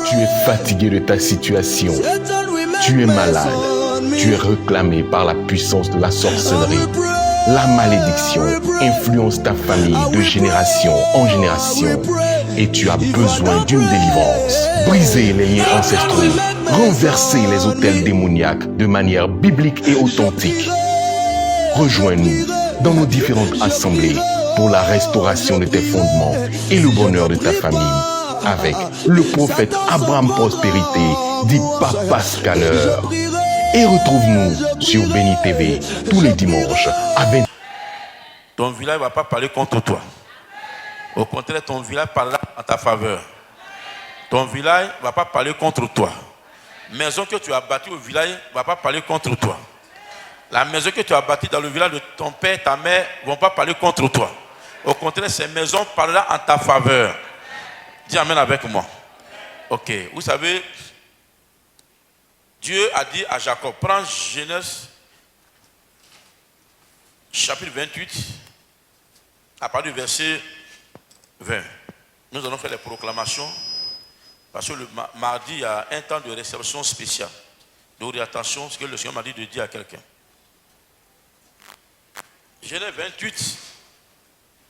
Tu es fatigué de ta situation. Tu es malade. Tu es réclamé par la puissance de la sorcellerie. La malédiction influence ta famille de génération en génération et tu as besoin d'une délivrance. Brisez les liens ancestraux, renversez les autels démoniaques de manière biblique et authentique. Rejoins-nous dans nos différentes assemblées pour la restauration de tes fondements et le bonheur de ta famille avec le prophète Abraham Prospérité, dit Papa Scanner. Et retrouve-nous sur Béni TV tous les dimanches à 20h. Ton village ne va pas parler contre toi. Au contraire, ton village parlera en ta faveur. Ton village ne va pas parler contre toi. La maison que tu as bâtie au village ne va pas parler contre toi. La maison que tu as bâtie dans le village de ton père, ta mère, ne vont pas parler contre toi. Au contraire, ces maisons parleront en ta faveur. Dis Amen avec moi. Ok, vous savez, Dieu a dit à Jacob, prends Genèse chapitre 28, à partir du verset 20. Nous allons faire les proclamations, parce que le mardi, il y a un temps de réception spéciale, d'orientation, ce que le Seigneur m'a dit de dire à quelqu'un. Genèse 28,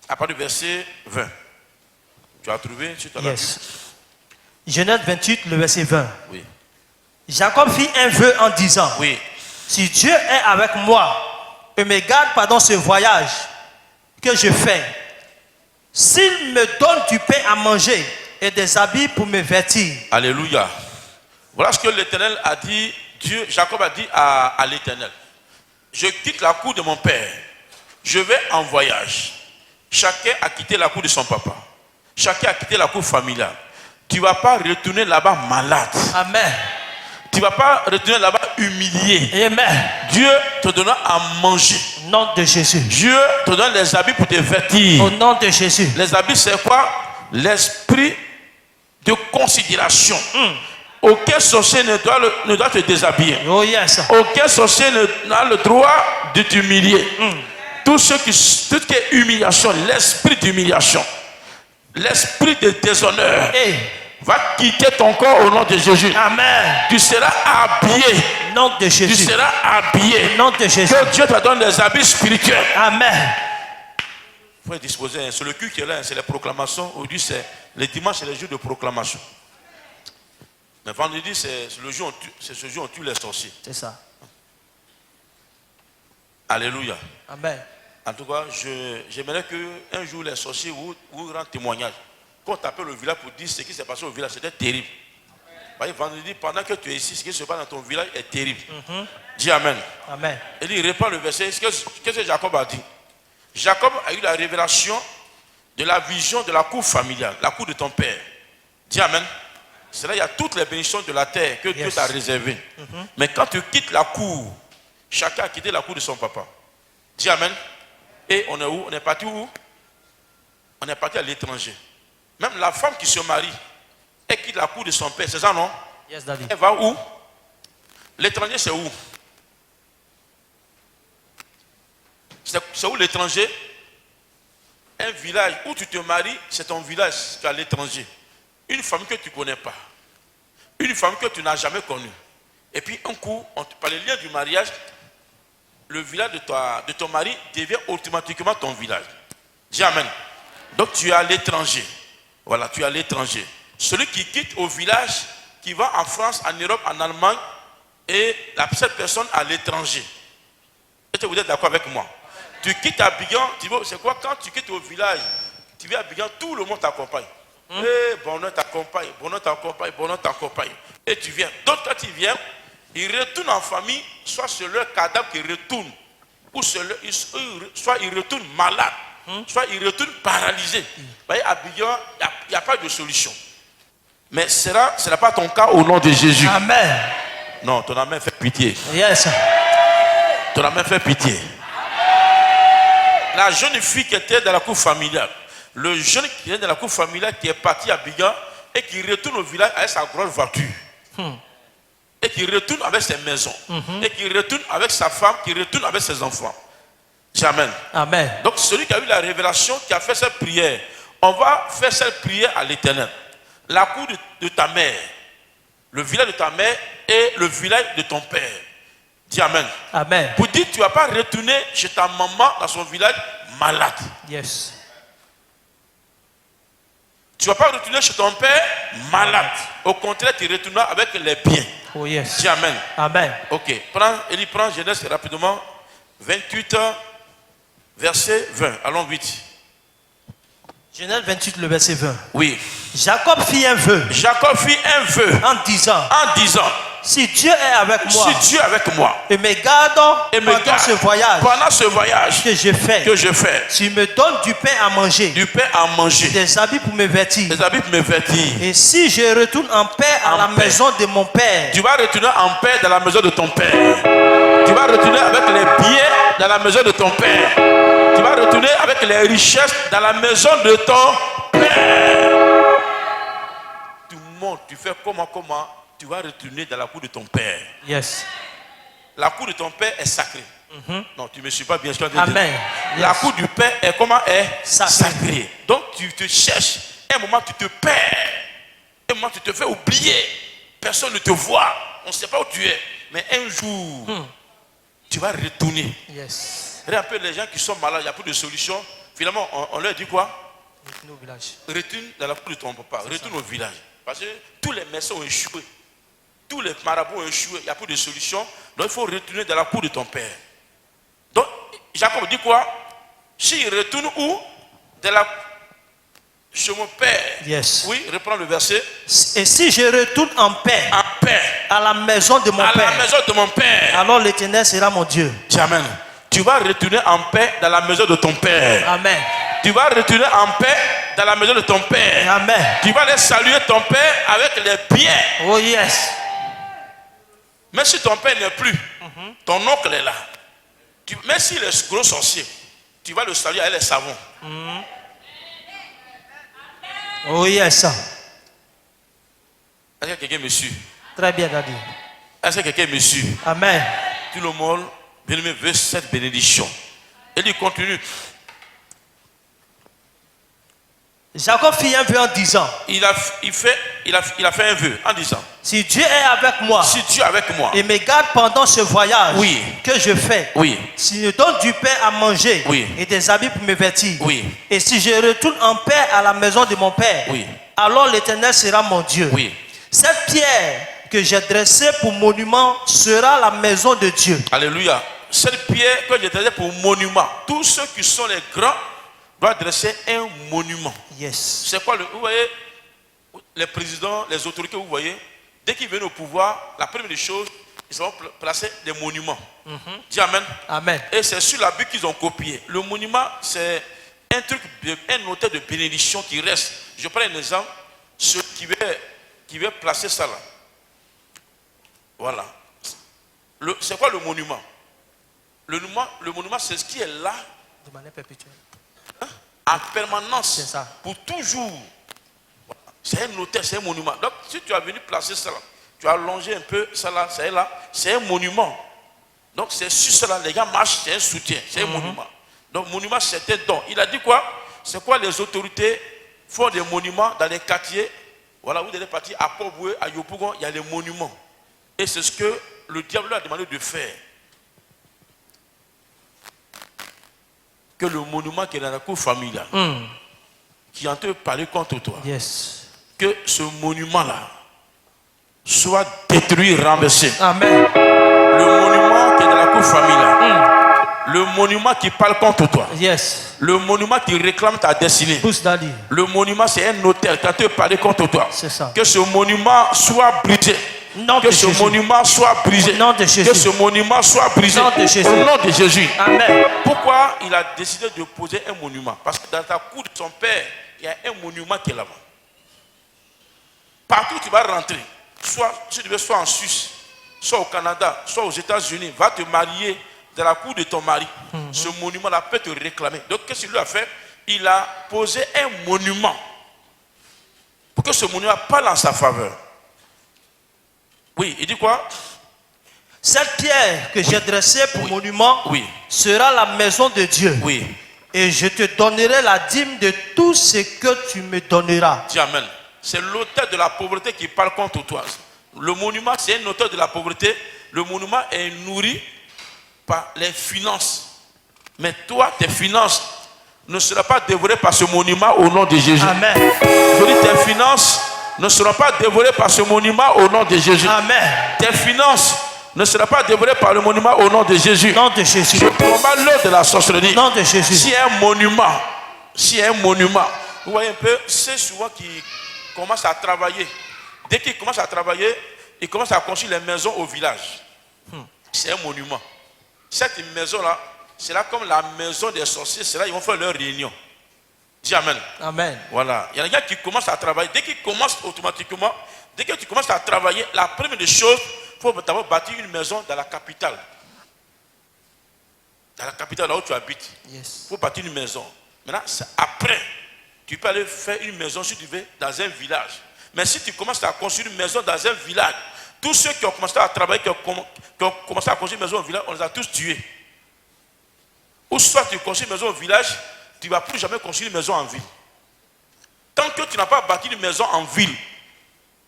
à partir du verset 20. Tu as trouvé? Tu Yes. Genèse 28, le verset 20. Oui. Jacob fit un vœu en disant, Oui. si Dieu est avec moi et me garde pendant ce voyage que je fais, s'il me donne du pain à manger et des habits pour me vêtir. Alléluia. Voilà ce que l'Éternel a dit, Jacob a dit à l'Éternel. Je quitte la cour de mon père, je vais en voyage. Chacun a quitté la cour de son papa. Chacun a quitté la cour familiale. Tu ne vas pas retourner là-bas malade. Amen. Tu ne vas pas retourner là-bas humilié. Amen. Dieu te donnera à manger. Au nom de Jésus. Dieu te donne les habits pour te vêtir. Au nom de Jésus. Les habits, c'est quoi? L'esprit de considération. Aucun sorcier ne doit te déshabiller. Oh yes. Aucun sorcier n'a le droit de t'humilier. Tout ce qui est humiliation, l'esprit d'humiliation, l'esprit de déshonneur, va quitter ton corps au nom de Jésus. Amen. Tu seras habillé. Au nom de Jésus. Tu seras habillé. Au nom de Jésus. Que Dieu te donne des habits spirituels. Amen. Il faut être disposé. C'est le culte qui est là, c'est les proclamations. Aujourd'hui, c'est les dimanches, c'est les jours de proclamation. Mais vendredi, c'est ce jour où on tue les sorciers. C'est ça. Alléluia. Amen. En tout cas, j'aimerais qu'un jour les sorciers vous rendent témoignage. Quand on t'appelle au village pour dire ce qui s'est passé au village, c'était terrible. Vendredi, pendant que tu es ici, ce qui se passe dans ton village est terrible. Dis Amen. Amen. Et il reprend le verset. Qu'est-ce que Jacob a dit? Jacob a eu la révélation de la vision de la cour familiale, la cour de ton père. Dis Amen. C'est là il y a toutes les bénédictions de la terre que Dieu t'a réservées. Mais quand tu quittes la cour, chacun a quitté la cour de son papa. Dis Amen. Et on est où? On est parti où? On est parti à l'étranger. Même la femme qui se marie, elle quitte la cour de son père, c'est ça non? Yes, David. Elle va où? L'étranger c'est où? C'est où l'étranger? Un village où tu te maries, c'est ton village, tu es à l'étranger. Une famille que tu ne connais pas. Une famille que tu n'as jamais connue. Et puis un coup, par les liens du mariage, le village de ton mari devient automatiquement ton village. Dis Amen. Donc tu es à l'étranger. Voilà, tu es à l'étranger. Celui qui quitte au village, qui va en France, en Europe, en Allemagne, et cette personne à l'étranger. Est-ce que vous êtes d'accord avec moi? Tu quittes Abidjan, c'est quoi? Quand tu quittes au village, tu viens à Abidjan, tout le monde t'accompagne. Et bonheur t'accompagne, bonheur t'accompagne, bonheur t'accompagne. Et tu viens. Donc quand tu viens, ils retournent en famille, soit c'est leur cadavre qui retourne, ou soit ils retournent malades, soit ils retournent paralysés. À Abidjan, il n'y a pas de solution. Mais ce n'est pas ton cas au nom de Jésus. Amen. Non, ton amen fait pitié. Yes. Ton amen fait pitié. La jeune fille qui était dans la cour familiale, le jeune qui est dans la cour familiale qui est parti à Abidjan et qui retourne au village avec sa grosse voiture. Et qui retourne avec ses maisons. Et qui retourne avec sa femme, qui retourne avec ses enfants. Amen. Amen. Donc celui qui a eu la révélation, qui a fait cette prière, on va faire cette prière à l'Éternel. La cour de ta mère, le village de ta mère et le village de ton père. Dis Amen. Amen. Pour dire, tu ne vas pas retourner chez ta maman dans son village malade. Yes. Tu ne vas pas retourner chez ton père malade. Au contraire, tu retourneras avec les biens. Oh yes. Dis Amen. Amen. Ok. Élie, prends Genèse rapidement. 28, verset 20. Allons vite. Genèse 28, le verset 20. Oui. Jacob fit un vœu Jacob fit un vœu en disant, si Dieu est avec moi, si Dieu est avec moi et me garde pendant ce voyage que je fais, tu me donnes du pain à manger, des habits pour me vêtir, et si je retourne en paix à la maison de mon père, tu vas retourner en paix dans la maison de ton père. Tu vas retourner avec les biens dans la maison de ton père. Tu vas retourner avec les richesses dans la maison de ton père. Tout le monde, tu fais comment tu vas retourner dans la cour de ton père. Yes. La cour de ton père est sacrée. Non, tu ne me suis pas bien sûr. Amen. La cour du père est comment est sacrée. Donc tu te cherches. Un moment tu te perds. Un moment tu te fais oublier. Personne ne te voit. On ne sait pas où tu es. Mais un jour, tu vas retourner. Yes. Regarde un peu les gens qui sont malades, il n'y a plus de solution. Finalement, on leur dit quoi? Retourne au village. Retourne dans la cour de ton papa. Retourne au village. Parce que tous les médecins ont échoué. Tous les marabouts ont échoué. Il n'y a plus de solution. Donc il faut retourner dans la cour de ton père. Donc Jacob dit quoi? S'il retourne où? Dans la... Chez mon père. Yes. Oui, reprends le verset. Et si je retourne en paix à la maison de mon père, alors l'Éternel sera mon Dieu. Amen. Tu vas retourner en paix dans la maison de ton père. Amen. Tu vas retourner en paix dans la maison de ton père. Amen. Tu vas aller saluer ton père avec les biens. Oh yes. Même si ton père n'est plus, ton oncle est là. Même s'il est gros sorcier, tu vas le saluer avec les savons. Oh yes. Est-ce que quelqu'un me suit? Très bien, Daddy. Est-ce que quelqu'un me suit? Amen. Tout le monde, bien-aimé, veut cette bénédiction. Et il continue. Jacob fit un vœu en disant, Il a fait un vœu en disant, si Dieu est avec moi, si Dieu est avec moi, et me garde pendant ce voyage que je fais, s'il me donne du pain à manger et des habits pour me vêtir, et si je retourne en paix à la maison de mon père, alors l'Éternel sera mon Dieu. Cette pierre que j'ai dressée pour monument sera la maison de Dieu. Alléluia. Cette pierre que j'ai dressée pour monument, tous ceux qui sont les grands doivent dresser un monument. Yes. C'est quoi vous voyez, les présidents, les autorités, vous voyez, dès qu'ils viennent au pouvoir, la première des choses, ils vont placer des monuments. Dis Amen. Amen. Et c'est sur la Bible qu'ils ont copié. Le monument, c'est un truc, un hôtel de bénédiction qui reste. Je prends un exemple, ceux qui veulent placer ça là. Voilà. C'est quoi le monument? Le monument, c'est ce qui est là. De manière perpétuelle. En permanence. C'est ça. Pour toujours. Voilà. C'est un hôtel, c'est un monument. Donc, si tu as venu placer ça là, tu as allongé un peu ça là, c'est un monument. Donc, c'est sur cela, les gars marchent, c'est un soutien, c'est un monument. Donc, monument, c'est un don. Il a dit quoi? C'est quoi les autorités font des monuments dans les quartiers? Voilà, vous allez partir à Port-Boué, à Yopougon, il y a les monuments. Et c'est ce que le diable lui a demandé de faire. Que le monument qui est dans la cour familiale, qui est en train de parler contre toi, que ce monument-là soit détruit, renversé. Amen. Le monument qui est dans la cour familiale, le monument qui parle contre toi, le monument qui réclame ta destinée, le monument c'est un hôtel qui est en train de parler contre toi. Que ce monument soit brisé. Que ce monument soit brisé. Que ce monument soit brisé. Au nom de Jésus. Amen. Pourquoi il a décidé de poser un monument? Parce que dans ta cour de son père, il y a un monument qui est là-bas. Partout où tu vas rentrer, soit en Suisse, soit au Canada, soit aux États-Unis, va te marier dans la cour de ton mari. Ce monument-là peut te réclamer. Donc qu'est-ce qu'il lui a fait? Il a posé un monument pour que ce monument parle en sa faveur. Oui, il dit quoi? Cette pierre que j'ai dressée pour monument sera la maison de Dieu. Et je te donnerai la dîme de tout ce que tu me donneras. Dis amen. C'est l'auteur de la pauvreté qui parle contre toi. Le monument, c'est un auteur de la pauvreté. Le monument est nourri par les finances. Mais toi, tes finances ne seront pas dévorées par ce monument au nom de Jésus. Amen. Je dis, tes finances ne seront pas dévorées par ce monument au nom de Jésus. Amen. Tes finances ne seront pas dévorées par le monument au nom de Jésus. Nom de Jésus. Je commande l'heure de la sorcellerie. Nom de Jésus. Si un monument, vous voyez un peu, c'est souvent qui commence à travailler. Dès qu'il commence à travailler, il commence à construire les maisons au village. C'est un monument. Cette maison-là, c'est là comme la maison des sorciers. C'est là ils vont faire leur réunion. Dis amen. Amen. Voilà. Il y a des gens qui commencent à travailler. Dès qu'ils commencent automatiquement, dès que tu commences à travailler, la première des choses, il faut d'abord bâtir une maison dans la capitale. Dans la capitale, là où tu habites. Il faut bâtir une maison. Maintenant, après, tu peux aller faire une maison, si tu veux, dans un village. Mais si tu commences à construire une maison dans un village, tous ceux qui ont commencé à travailler, qui ont commencé à construire une maison au village, on les a tous tués. Ou soit tu construis une maison au village, tu ne vas plus jamais construire une maison en ville. Tant que tu n'as pas bâti une maison en ville,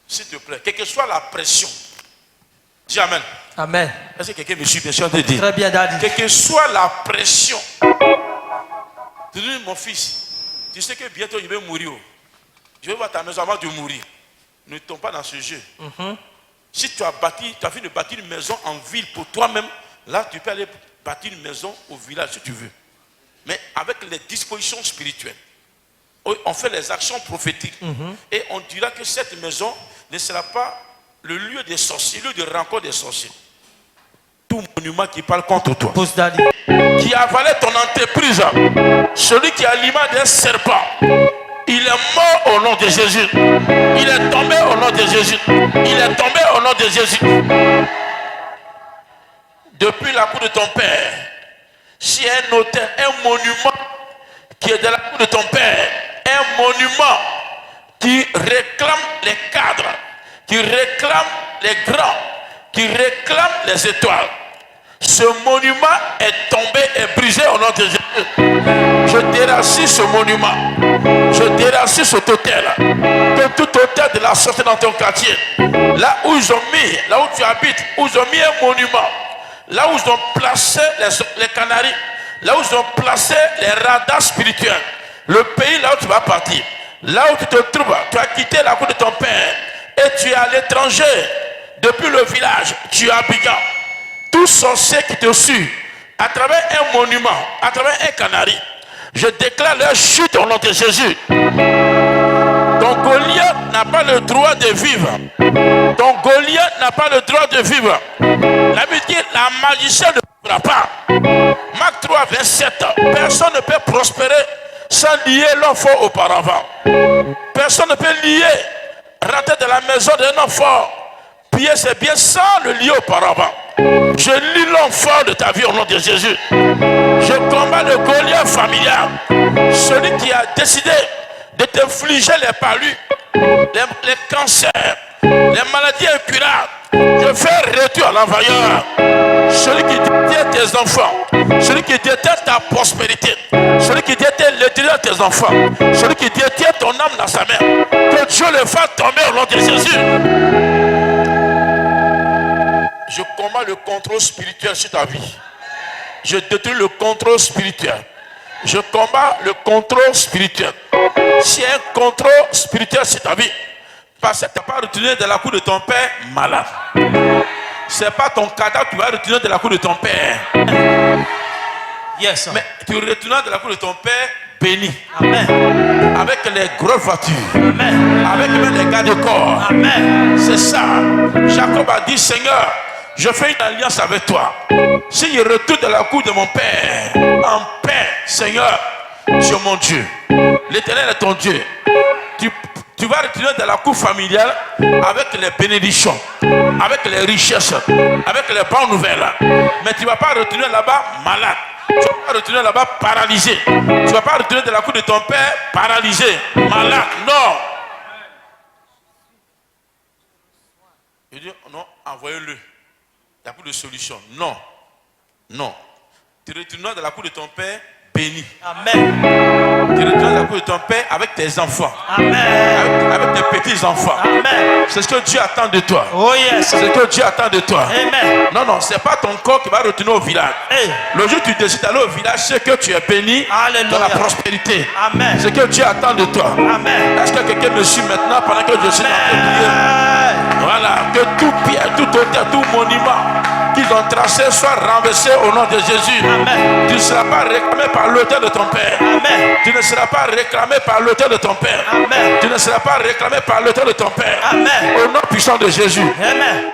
s'il te plaît, quelle que soit la pression, dis amen. Amen. Est-ce que quelqu'un me suit bien sûr de dire? Très bien, Daddy. Quelle que soit la pression, tu dis, mon fils, tu sais que bientôt je vais mourir. Je vais voir ta maison avant de mourir. Ne tombe pas dans ce jeu. Si tu as fini de bâtir une maison en ville pour toi-même, là tu peux aller bâtir une maison au village si tu veux. Mais avec les dispositions spirituelles. On fait les actions prophétiques. Et on dira que cette maison ne sera pas le lieu des sorciers, le lieu de rencontre des sorciers. Tout monument qui parle contre toi, qui avalait ton entreprise, celui qui a l'image d'un serpent, il est mort au nom de Jésus. Il est tombé au nom de Jésus. Il est tombé au nom de Jésus. Depuis la cour de ton père, si un hôtel, un monument qui est de la cour de ton père, un monument qui réclame les cadres, qui réclame les grands, qui réclame les étoiles, ce monument est tombé et brisé au nom de Jésus. Je déracine ce monument. Je déracine cet hôtel. Que tout hôtel de la sortie dans ton quartier, là où ils ont mis, là où tu habites, où ils ont mis un monument, là où ils ont placé les canaries, là où ils ont placé les radars spirituels, le pays là où tu vas partir, là où tu te trouves, tu as quitté la cour de ton père et tu es à l'étranger, depuis le village, tu es à Abidjan. Tout sorcier qui te suit, à travers un monument, à travers un canari, je déclare leur chute au nom de Jésus. Ton Goliath n'a pas le droit de vivre. Ton Goliath n'a pas le droit de vivre. La Bible dit, la magicienne ne vivra pas. Marc 3, 27. Personne ne peut prospérer sans lier l'homme fort auparavant. Personne ne peut lier, rentrer dans la maison d'un homme fort, piller ses biens sans le lier auparavant. Je lis l'homme fort de ta vie au nom de Jésus. Je combats le Goliath familial. Celui qui a décidé de t'infliger les palus, les cancers, les maladies incurables. Je fais retour à l'envoyeur. Celui qui détient tes enfants, celui qui détient ta prospérité, celui qui détient l'intérieur de tes enfants, celui qui détient ton âme dans sa main. Que Dieu le fasse tomber au nom de Jésus. Je combats le contrôle spirituel sur ta vie. Je détruis le contrôle spirituel. Je combats le contrôle spirituel. Si un contrôle spirituel sur ta vie, parce que tu n'as pas retourné de la cour de ton père malade. Ce n'est pas ton cadavre qui va retourner de la cour de ton père. Yes, mais tu retournes de la cour de ton père béni. Amen. Avec les grosses voitures. Amen. Avec même les gardes de corps. Amen. C'est ça. Jacob a dit, Seigneur, je fais une alliance avec toi. Si je retourne de la cour de mon père en paix, Seigneur, tu es mon Dieu. L'Éternel est ton Dieu. Tu vas retourner dans la cour familiale avec les bénédictions, avec les richesses, avec les bonnes nouvelles. Mais tu ne vas pas retourner là-bas malade. Tu ne vas pas retourner là-bas paralysé. Tu ne vas pas retourner dans la cour de ton père paralysé, malade. Non. Il dit, non, envoyez-le. n'y a plus de solution. Non. Non. Tu retourneras dans la cour de ton père béni. Amen. Tu retourneras dans la cour de ton père avec tes enfants. Amen. Avec tes petits-enfants. Amen. C'est ce que Dieu attend de toi. Oh yes. C'est ce que Dieu attend de toi. Amen. Non, non, ce n'est pas ton corps qui va retourner au village. Hey. Le jour où tu décides d'aller au village, c'est que tu es béni. Alléluia. Dans la prospérité. Amen. C'est ce que Dieu attend de toi. Amen. Est-ce que quelqu'un me suit maintenant pendant que je suis en train de prier? Voilà, que tout pierre, tout hôtel, tout monument qu'ils ont tracé soit renversé au nom de Jésus. Amen. Tu ne seras pas réclamé par l'autel de ton père. Amen. Tu ne seras pas réclamé par l'autel de ton père. Amen. Tu ne seras pas réclamé par l'autel de ton père. Amen. Au nom puissant de Jésus. Amen.